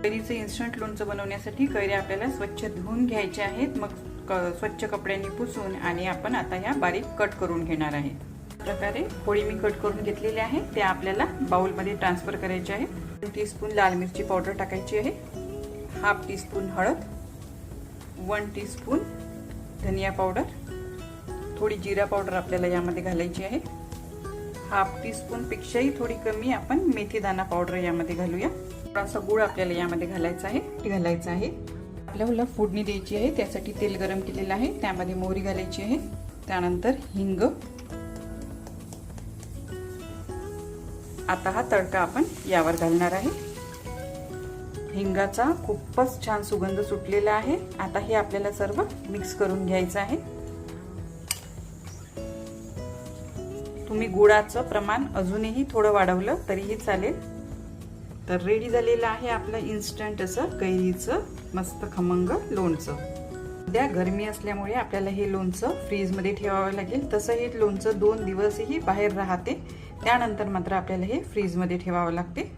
कैरीचं instant लोणचं बनवण्यासाठी कैऱ्या आपल्याला स्वच्छ धुवून घ्यायच्या आहेत. मग स्वच्छ कपड्यांनी पुसून आणि आपण आता ह्या बारीक कट करून घेणार आहे. प्रकारे पोळी मी कट करून घेतलेली आहे. त्या आपल्याला बाउलमध्ये ट्रान्सफर करायचे आहे. 2 टीस्पून लाल मिरची पावडर टाकायची आहे. हाफ टीस्पून हळद, 1 टीस्पून धनिया पावडर, थोडी जिरा पावडर आपल्याला यामध्ये घालायची आहे. हाफ टीस्पून पेक्षाही थोडी कमी आपण मेथी दाणा पावडर यामध्ये घालूया. थोडासा गूळ आपल्याला यामध्ये घालायचा आहे. आपल्याला फोडणी द्यायची आहे. त्यासाठी तेल गरम केलेलं आहे. त्यामध्ये मोहरी घालायची आहे. त्यानंतर हिंग. आता हा तडका आपण यावर घालणार आहे. हिंगाचा खूपच छान सुगंध सुटलेला आहे. आता हे आपल्याला सर्व मिक्स करून घ्यायचं आहे. तुम्ही गुळाचं प्रमाण अजूनही थोडं वाढवलं तरीही चालेल. तर रेडी झालेलं आहे आपलं इन्स्टंट असं कैरीचं मस्त खमंग लोणचं. सध्या गरमी असल्यामुळे आपल्याला हे लोणचं फ्रीजमध्ये ठेवावं लागेल. तसं हे लोणचं 2 दिवसही बाहेर राहते. त्यानंतर मात्र आपल्याला हे फ्रीजमध्ये ठेवावं लागते.